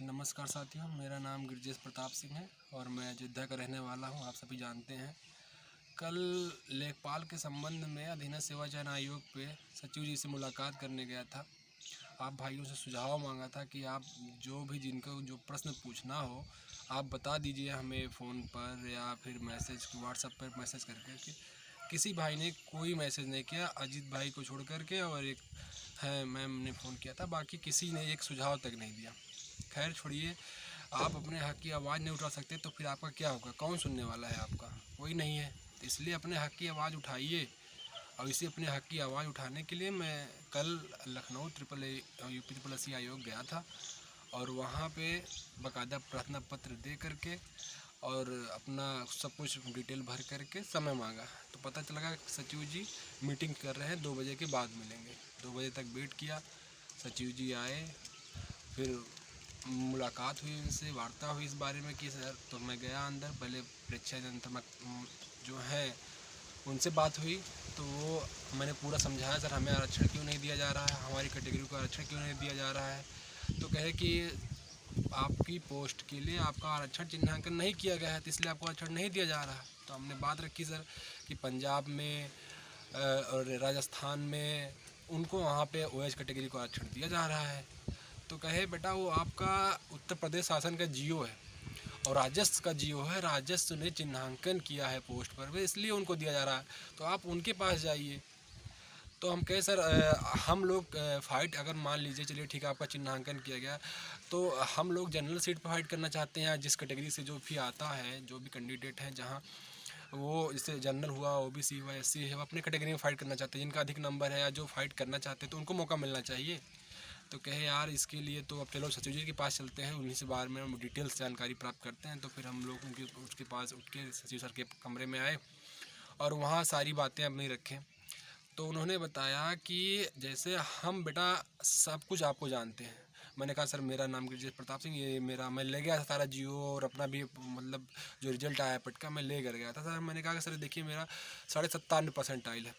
नमस्कार साथियों, मेरा नाम गिरजेश प्रताप सिंह है और मैं अयोध्या का रहने वाला हूं। आप सभी जानते हैं, कल लेखपाल के संबंध में अधीनस्थ सेवा चयन आयोग पे सचिव जी से मुलाकात करने गया था। आप भाइयों से सुझाव मांगा था कि आप जो भी जिनको जो प्रश्न पूछना हो आप बता दीजिए हमें फ़ोन पर या फिर मैसेज व्हाट्सएप पर मैसेज करके कि किसी भाई ने कोई मैसेज नहीं किया, अजीत भाई को छोड़ करके और एक है मैम ने फ़ोन किया था, बाकी किसी ने एक सुझाव तक नहीं दिया। खैर छोड़िए, आप अपने हक़ की आवाज़ नहीं उठा सकते तो फिर आपका क्या होगा? कौन सुनने वाला है आपका? कोई नहीं है। तो इसलिए अपने हक़ की आवाज़ उठाइए। और इसी अपने हक़ की आवाज़ उठाने के लिए मैं कल लखनऊ यूपी ट्रिपल एससी आयोग गया था और वहाँ पे बाकायदा प्रार्थना पत्र दे करके और अपना सब कुछ डिटेल भर करके समय मांगा। तो पता चला सचिव जी मीटिंग कर रहे हैं, 2 बजे के बाद मिलेंगे। 2 बजे तक वेट किया, सचिव जी आए, फिर मुलाकात हुई, उनसे वार्ता हुई इस बारे में कि सर, तो मैं गया अंदर, पहले परीक्षा जनता जो है उनसे बात हुई। तो वो मैंने पूरा समझाया, सर हमें आरक्षण क्यों नहीं दिया जा रहा है, हमारी कैटेगरी को आरक्षण क्यों नहीं दिया जा रहा है। तो कहे कि आपकी पोस्ट के लिए आपका आरक्षण चिन्हांकन नहीं किया गया है, तो इसलिए आपको आरक्षण नहीं दिया जा रहा है। तो हमने बात रखी सर कि पंजाब में और राजस्थान में उनको वहाँ पे ओएच कैटेगरी को आरक्षण दिया जा रहा है। तो कहे बेटा वो आपका उत्तर प्रदेश शासन का जियो है और राजस्व का जियो है, राजस्व ने चिन्हांकन किया है पोस्ट पर, वे इसलिए उनको दिया जा रहा है, तो आप उनके पास जाइए। तो हम कहे सर हम लोग फ़ाइट, अगर मान लीजिए चलिए ठीक है आपका चिन्हांकन किया गया, तो हम लोग जनरल सीट पर फाइट करना चाहते हैं। जिस कैटेगरी से जो भी आता है, जो भी कैंडिडेट हैं, जहाँ वो जैसे जनरल हुआ, ओबीसी हुआ, एससी है, वो अपने कैटेगरी में फ़ाइट करना चाहते हैं। जिनका अधिक नंबर है या जो फाइट करना चाहते हैं तो उनको मौका मिलना चाहिए। तो कहे यार इसके लिए तो अब चलो सचिव जी के पास चलते हैं, उन्हीं से बारे में हम डिटेल्स जानकारी प्राप्त करते हैं। तो फिर हम लोग उसके पास उठ के सचिव सर के कमरे में आए और वहाँ सारी बातें अपनी रखें। तो उन्होंने बताया कि जैसे हम बेटा सब कुछ आपको जानते हैं। मैंने कहा सर मेरा नाम गिरजेश प्रताप सिंह, ये मेरा मैं ले गया था सारा जियो और अपना भी मतलब जो रिजल्ट आया पट का मैं ले कर गया था सर। मैंने कहा कि सर देखिए मेरा 97.5% है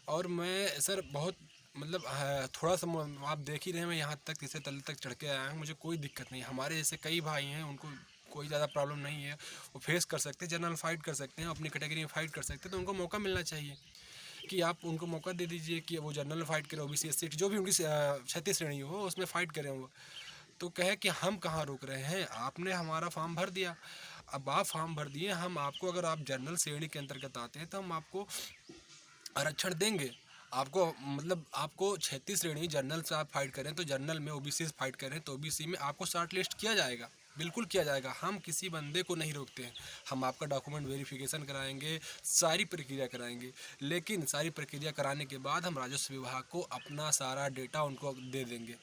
और मैं सर बहुत मतलब थोड़ा सा आप देख ही रहे हैं, मैं यहाँ तक तीसरे तल तक चढ़ के आया हूँ, मुझे कोई दिक्कत नहीं। हमारे जैसे कई भाई हैं, उनको कोई ज़्यादा प्रॉब्लम नहीं है, वो फेस कर सकते हैं, जनरल फाइट कर सकते हैं, अपनी कैटेगरी में फाइट कर सकते हैं। तो उनको मौका मिलना चाहिए कि आप उनको मौका दे दीजिए कि वो जनरल फाइट करें, ओबीसी एससी जो भी उनकी 36 श्रेणी हो उसमें फ़ाइट करें वो। तो कहे कि हम कहाँ रोक रहे हैं, आपने हमारा फॉर्म भर दिया, अब आप फॉर्म भर दिए, हम आपको अगर आप जनरल श्रेणी के अंतर्गत आते हैं तो हम आपको आरक्षण देंगे। आपको मतलब आपको 36 श्रेणी जनरल से आप फाइट करें तो जनरल में, ओबीसी से फाइट करें तो ओबीसी में आपको शॉर्ट लिस्ट किया जाएगा, बिल्कुल किया जाएगा। हम किसी बंदे को नहीं रोकते हैं, हम आपका डॉक्यूमेंट वेरिफिकेशन कराएंगे, सारी प्रक्रिया कराएंगे। लेकिन सारी प्रक्रिया कराने के बाद हम राजस्व विभाग को अपना सारा डेटा उनको दे देंगे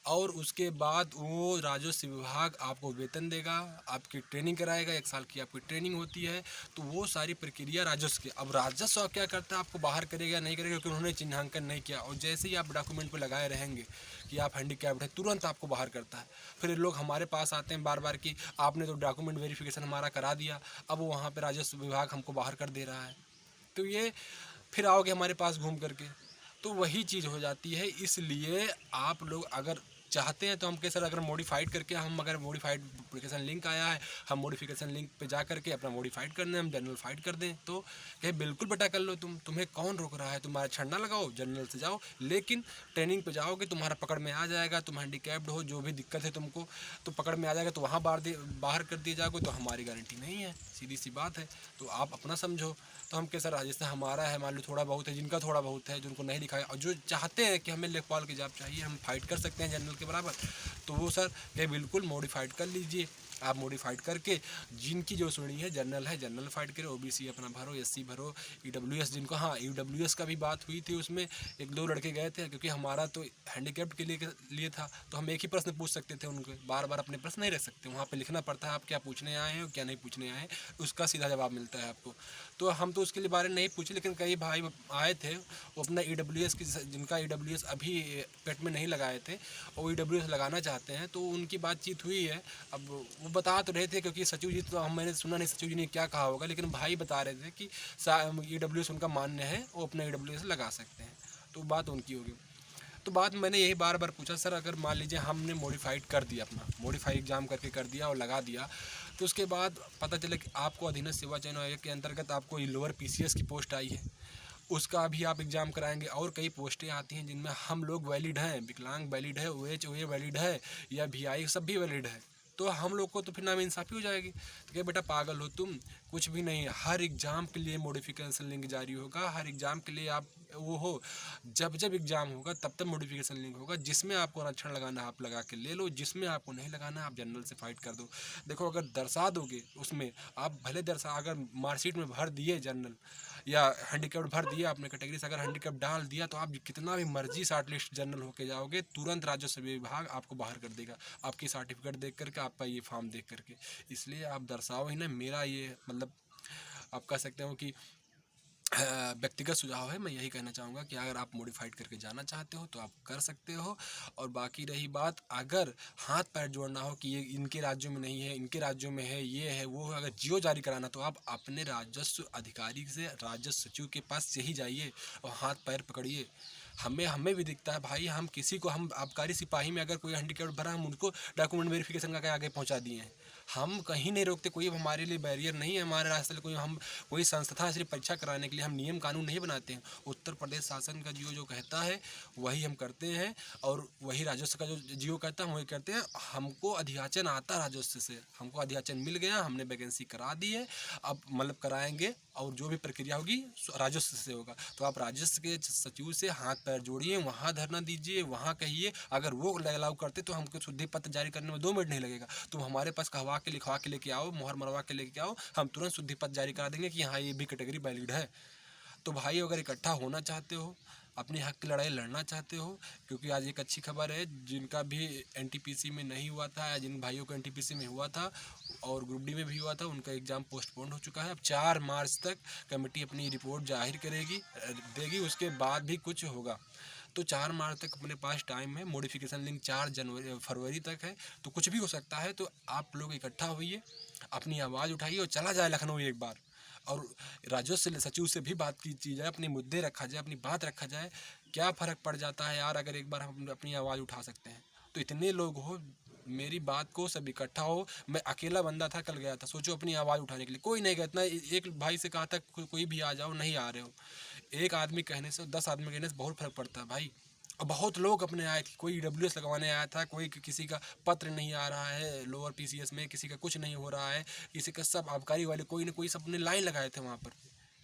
और उसके बाद वो राजस्व विभाग आपको वेतन देगा, आपकी ट्रेनिंग कराएगा, 1 साल की आपकी ट्रेनिंग होती है। तो वो सारी प्रक्रिया राजस्व की, अब राजस्व क्या करता है, आपको बाहर करेगा नहीं करेगा, क्योंकि उन्होंने चिन्हांकन नहीं किया। और जैसे ही आप डॉक्यूमेंट पे लगाए रहेंगे कि आप हैंडीकैप्ड है, तुरंत आपको बाहर करता है। फिर लोग हमारे पास आते हैं बार बार कि आपने तो डॉक्यूमेंट वेरिफिकेशन हमारा करा दिया, अब वहाँ पर राजस्व विभाग हमको बाहर कर दे रहा है। तो ये फिर आओगे हमारे पास घूम करके, तो वही चीज़ हो जाती है। इसलिए आप लोग अगर चाहते हैं तो हम कह सर अगर मॉडिफाइड करके, हम अगर मॉडिफाइड एप्लीकेशन लिंक आया है, हम मॉडिफिकेशन लिंक पे जा करके अपना मॉडिफाइड कर दें, हम जनरल फाइट कर दें, तो कहे बिल्कुल बेटा कर लो, तुम्हें कौन रोक रहा है, तुम्हारा छड़ ना लगाओ, जनरल से जाओ। लेकिन ट्रेनिंग पे जाओगे, तुम्हारा पकड़ में आ जाएगा, तुम हैंडीकैप्ड हो, जो भी दिक्कत है तुमको, तो पकड़ में आ जाएगा, तो वहाँ बाहर कर दिए जाओगे, तो हमारी गारंटी नहीं है, सीधी सी बात है। तो आप अपना समझो। तो हम कह सर जैसे हमारा है, मान लो थोड़ा बहुत है, जिनका थोड़ा बहुत है, जिनको नहीं लिखा है और जो चाहते हैं कि हमें लेखपाल की जॉब चाहिए, हम फाइट कर सकते हैं जनरल के बराबर, तो वो सर कहे बिल्कुल मॉडिफाइड कर लीजिए। आप मॉडिफाइड करके जिनकी जो श्रेणी है जनरल है, जनरल फाइट करो, ओबीसी अपना भरो, एससी भरो, ईडब्ल्यूएस जिनको, हाँ ईडब्ल्यूएस का भी बात हुई थी, उसमें 1-2 लड़के गए थे, क्योंकि हमारा तो हैंडीकैप्ड के लिए था, तो हम एक ही प्रश्न पूछ सकते थे उनको, बार बार अपने प्रश्न नहीं रख सकते, वहाँ पे लिखना पड़ता है आप क्या पूछने आए हैं और क्या नहीं पूछने आए हैं, उसका सीधा जवाब मिलता है आपको। तो हम तो उसके लिए बारे में नहीं पूछे, लेकिन कई भाई आए थे, वो अपना ईडब्ल्यूएस की, जिनका ईडब्ल्यूएस अभी पेट में नहीं लगाए थे और ईडब्ल्यूएस लगाना चाहते हैं, तो उनकी बातचीत हुई है। अब वो बता तो रहे थे, क्योंकि सचिव जी तो मैंने सुना नहीं सचिव जी ने क्या कहा होगा, लेकिन भाई बता रहे थे कि ईडब्ल्यूएस उनका मान्य है, वो अपना ईडब्ल्यूएस लगा सकते हैं, तो बात उनकी होगी। तो बात मैंने यही बार बार पूछा, सर अगर मान लीजिए हमने मॉडिफाइड कर दिया, अपना मॉडिफाई एग्ज़ाम करके कर दिया और लगा दिया, तो उसके बाद पता चले कि आपको अधीनस्थ सेवा चयन आयोग के अंतर्गत आपको लोअर पीसीएस की पोस्ट आई है, उसका भी आप एग्ज़ाम कराएंगे। और कई पोस्टें आती हैं जिनमें हम लोग वैलिड हैं, विकलांग वैलिड है, OH OA वैलिड है, या VI सब भी वैलिड है, तो हम लोग को तो फिर नाइंसाफ़ी हो जाएगी। तो क्या बेटा पागल हो तुम, कुछ भी नहीं। हर एग्ज़ाम के लिए मॉडिफिकेशन लिंक जारी होगा, हर एग्ज़ाम के लिए आप वो हो, जब जब एग्ज़ाम होगा तब तब मॉडिफिकेशन लिंक होगा। जिसमें आपको आरक्षण लगाना आप लगा के ले लो, जिसमें आपको नहीं लगाना आप जनरल से फाइट कर दो। देखो अगर दर्शा दोगे उसमें, आप भले दर्शा, अगर मार्कशीट में भर दिए जनरल या हैंडीकैप्ड भर दिया आपने कैटेगरी से, अगर हैंडीकैप्ड डाल दिया तो आप कितना भी मर्जी शॉर्ट लिस्ट जनरल होके जाओगे, तुरंत राजस्व विभाग आपको बाहर कर देगा, आपकी सर्टिफिकेट देख करके, आपका ये फॉर्म देख करके। इसलिए आप दर्शाओ ही ना। मेरा ये मतलब आप कह सकते हो कि व्यक्तिगत सुझाव है। मैं यही कहना चाहूँगा कि अगर आप मॉडिफाइड करके जाना चाहते हो तो आप कर सकते हो। और बाकी रही बात, अगर हाथ पैर जोड़ना हो कि ये इनके राज्यों में नहीं है, इनके राज्यों में है, ये है वो है, अगर जियो जारी कराना तो आप अपने राजस्व अधिकारी से, राजस्व सचिव के पास से ही जाइए और हाथ पैर पकड़िए। हमें भी दिखता है भाई, हम किसी को, हम आबकारी सिपाही में अगर कोई हैंडीकैप्ड भरा, हम उनको डॉक्यूमेंट वेरिफिकेशन का आगे पहुंचा दिए हैं। हम कहीं नहीं रोकते, कोई हमारे लिए बैरियर नहीं है हमारे रास्ते में, कोई संस्था सिर्फ परीक्षा कराने के लिए, हम नियम कानून नहीं बनाते हैं। उत्तर प्रदेश शासन का जियो जो कहता है वही हम करते हैं, और वही राजस्व का जो जियो कहता है हम वही करते हैं। हमको अधियाचन आता है राजस्व से, हमको अधियाचन मिल गया, हमने वैकेंसी करा दी है, अब मतलब कराएंगे, और जो भी प्रक्रिया होगी राजस्व से होगा। तो आप राजस्व के सचिव से हाथ पैर जोड़िए, वहाँ धरना दीजिए, वहाँ कहिए। अगर वो अलाउ करते तो हमको शुद्धि पत्र जारी करने में 2 मिनट नहीं लगेगा। तुम हमारे पास कहवा के लिखवा के लेके आओ, मोहर मरवा के लेके आओ, हम तुरंत शुद्धि पत्र जारी करा देंगे कि हाँ ये भी कैटेगरी वैलिड है। तो भाई अगर इकट्ठा होना चाहते हो, अपने हक की लड़ाई लड़ना चाहते हो, क्योंकि आज एक अच्छी खबर है, जिनका भी NTPC में नहीं हुआ था, या जिन भाइयों को NTPC में हुआ था और ग्रुप डी में भी हुआ था, उनका एग्ज़ाम पोस्टपोन हो चुका है। अब 4 मार्च तक कमेटी अपनी रिपोर्ट जाहिर करेगी, देगी, उसके बाद भी कुछ होगा। तो 4 मार्च तक अपने पास टाइम है, मॉडिफिकेशन लिंक 4 फरवरी तक है, तो कुछ भी हो सकता है। तो आप लोग इकट्ठा होइए, अपनी आवाज़ उठाइए और चला जाए लखनऊ एक बार, और राजस्व सचिव से भी बात की जाए, अपने मुद्दे रखा जाए, अपनी बात रखा जाए। क्या फ़र्क पड़ जाता है यार, अगर एक बार हम अपनी आवाज़ उठा सकते हैं। तो इतने लोग हो, मेरी बात को सब इकट्ठा हो। मैं अकेला बंदा था, कल गया था, सोचो अपनी आवाज़ उठाने के लिए कोई नहीं गया। इतना एक भाई से कहा था कोई भी आ जाओ, नहीं आ रहे हो। एक आदमी कहने से, 10 आदमी कहने से बहुत फ़र्क पड़ता है भाई। और बहुत लोग अपने आए थे, कोई EWS लगवाने आया था, कोई किसी का पत्र नहीं आ रहा है लोअर PCS में, किसी का कुछ नहीं हो रहा है, किसी का, सब आबकारी वाले कोई ना कोई सब अपने लाइन लगाए थे वहाँ पर।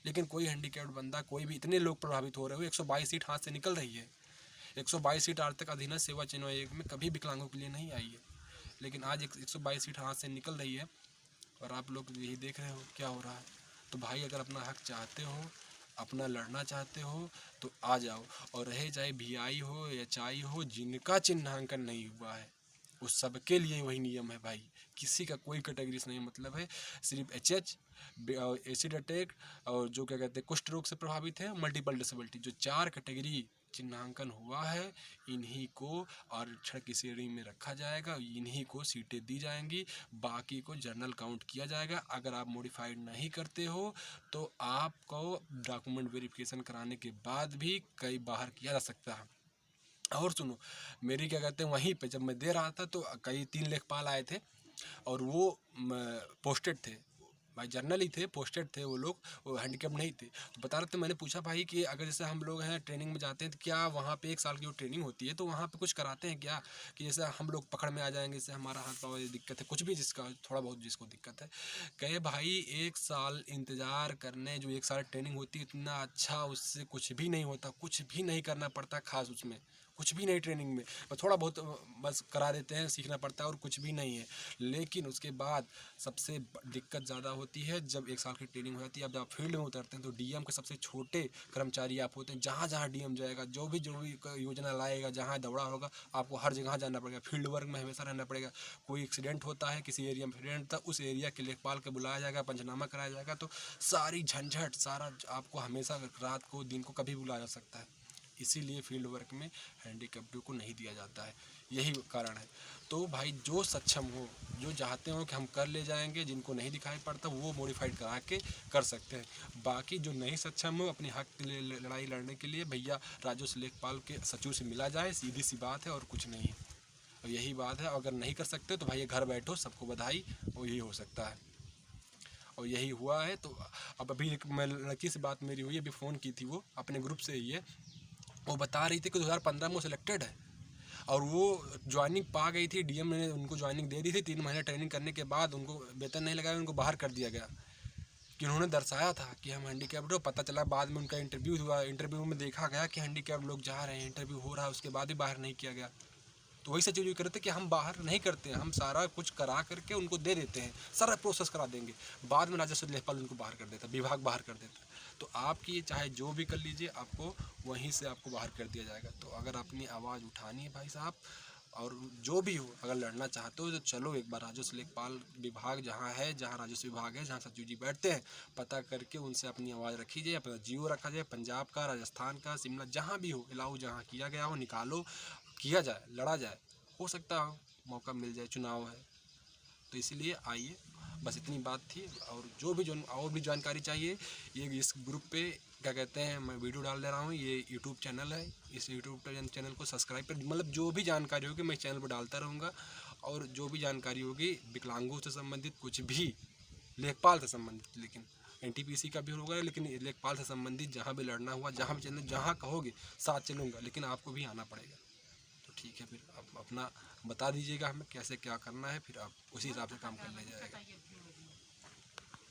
लेकिन कोई हैंडीकैप्ड बंदा, कोई भी, इतने लोग प्रभावित हो रहे हो। 122 सीट हाथ से निकल रही है। 122 सीट आज तक अधीनस्थ सेवा चयन आयोग में कभी विकलांगों के लिए नहीं आई है, लेकिन आज 122 सीट हाथ से निकल रही है, और आप लोग यही देख रहे हो क्या हो रहा है। तो भाई अगर अपना हक चाहते हो, अपना लड़ना चाहते हो, तो आ जाओ। और रहे चाहे VI हो, HI हो, जिनका चिन्हांकन नहीं हुआ है उस सबके लिए वही नियम है भाई। किसी का कोई कैटेगरी से नहीं मतलब है। सिर्फ HH, एसिड अटैक, और जो क्या कहते हैं कुष्ठ रोग से प्रभावित है, मल्टीपल डिसेबिलिटी, जो 4 कैटेगरी चिन्हांकन हुआ है, इन्हीं को आरक्षण की श्रेणी में रखा जाएगा, इन्हीं को सीटें दी जाएंगी, बाकी को जनरल काउंट किया जाएगा। अगर आप मॉडिफाइड नहीं करते हो तो आपको डॉक्यूमेंट वेरिफिकेशन कराने के बाद भी कई बाहर किया जा सकता है। और सुनो, मेरी क्या कहते हैं, वहीं पे जब मैं दे रहा था तो कई 3 लेखपाल आए थे, और वो पोस्टेड थे भाई, जर्नल ही थे, पोस्टेड थे वो लोग, वो हैंडीकैप नहीं थे। तो बता रहे थे, मैंने पूछा भाई कि अगर जैसे हम लोग हैं ट्रेनिंग में जाते हैं तो क्या वहाँ पे 1 साल की जो ट्रेनिंग होती है तो वहाँ पे कुछ कराते हैं क्या, कि जैसे हम लोग पकड़ में आ जाएंगे, जैसे हमारा हाथ पाँव दिक्कत है, कुछ भी जिसका थोड़ा बहुत जिसको दिक्कत है, कहे भाई 1 साल इंतज़ार करने, जो 1 साल ट्रेनिंग होती है, इतना अच्छा, उससे कुछ भी नहीं होता, कुछ भी नहीं करना पड़ता खास, उसमें कुछ भी नहीं, ट्रेनिंग में थोड़ा बहुत बस करा देते हैं, सीखना पड़ता है, और कुछ भी नहीं है। लेकिन उसके बाद सबसे दिक्कत ज़्यादा होती है जब 1 साल की ट्रेनिंग हो जाती है। अब जब आप फील्ड में उतरते हैं तो DM के सबसे छोटे कर्मचारी आप होते हैं। जहाँ जहाँ DM जाएगा, जो भी योजना लाएगा, जहाँ दौड़ा होगा, आपको हर जगह जाना पड़ेगा, फील्ड वर्क में हमेशा रहना पड़ेगा। कोई एक्सीडेंट होता है, किसी एरिया में एक्सीडेंट था, उस एरिया के लेखपाल के बुलाया जाएगा, पंचनामा कराया जाएगा। तो सारी झंझट, सारा आपको हमेशा रात को दिन को कभी बुलाया जा सकता है। इसीलिए फील्ड वर्क में हैंडीकैप्ड को नहीं दिया जाता है। यही कारण है। तो भाई जो सक्षम हो, जो चाहते हो कि हम कर ले जाएंगे, जिनको नहीं दिखाई पड़ता वो मॉडिफाइड करा के कर सकते हैं। बाकी जो नहीं सक्षम हो अपने हक के लिए लड़ाई लड़ने के लिए, भैया राजस्व लेखपाल के सचिव से मिला जाए, सीधी सी बात है और कुछ नहीं है। और यही बात है, अगर नहीं कर सकते तो भाई घर बैठो, सबको बधाई, और यही हो सकता है और यही हुआ है। तो अब अभी एक मैं लड़की से बात मेरी हुई, अभी फ़ोन की थी, वो अपने ग्रुप से ही है। वो बता रही थी कि 2015 में वो सिलेक्टेड है और वो ज्वाइनिंग पा गई थी, डीएम ने उनको ज्वाइनिंग दे दी थी। 3 महीने ट्रेनिंग करने के बाद उनको वेतन नहीं लगाया, उनको बाहर कर दिया गया कि उन्होंने दर्शाया था कि हम हैंडीकैप्ड हो। पता चला बाद में उनका इंटरव्यू हुआ, इंटरव्यू में देखा गया कि हैंडीकैप्ड लोग जा रहे हैं, इंटरव्यू हो रहा है, उसके बाद भी बाहर नहीं किया गया। तो वही सचिव जी कह रहे थे कि हम बाहर नहीं करते हैं, हम सारा कुछ करा करके उनको दे देते हैं, सारा प्रोसेस करा देंगे, बाद में राजस्व लेखपाल उनको बाहर कर देता है, विभाग बाहर कर देता है। तो आपकी चाहे जो भी कर लीजिए, आपको वहीं से आपको बाहर कर दिया जाएगा। तो अगर अपनी आवाज़ उठानी है भाई साहब, और जो भी हो, अगर लड़ना चाहते हो तो चलो एक बार राजस्व लेखपाल विभाग जहाँ है, जहाँ राजस्व विभाग है, जहाँ सचिव जी बैठते हैं, पता करके उनसे अपनी आवाज़ रखी जाए, अपना जीओ रखा जाए, पंजाब का, राजस्थान का, शिमला, जहाँ भी हो, इलाऊ जहाँ किया गया हो, निकालो, किया जाए, लड़ा जाए। हो सकता हो मौका मिल जाए, चुनाव है। तो इसलिए आइए, बस इतनी बात थी। और जो भी जो और भी जानकारी चाहिए, ये इस ग्रुप पे क्या कहते हैं, मैं वीडियो डाल दे रहा हूँ, ये यूट्यूब चैनल है, इस यूट्यूब चैनल को सब्सक्राइब कर, मतलब जो भी जानकारी होगी मैं चैनल पर डालता रहूँगा। और जो भी जानकारी होगी विकलांगों से संबंधित, कुछ भी लेखपाल से संबंधित, लेकिन एनटीपीसी का भी होगा, लेकिन लेखपाल से संबंधित जहाँ भी लड़ना हुआ, जहाँ भी चलना, जहाँ कहोगे साथ चलूँगा, लेकिन आपको भी आना पड़ेगा। तो ठीक है, फिर आप अपना बता दीजिएगा हमें कैसे क्या करना है, फिर आप उसी हिसाब से काम कर ले जाएगा।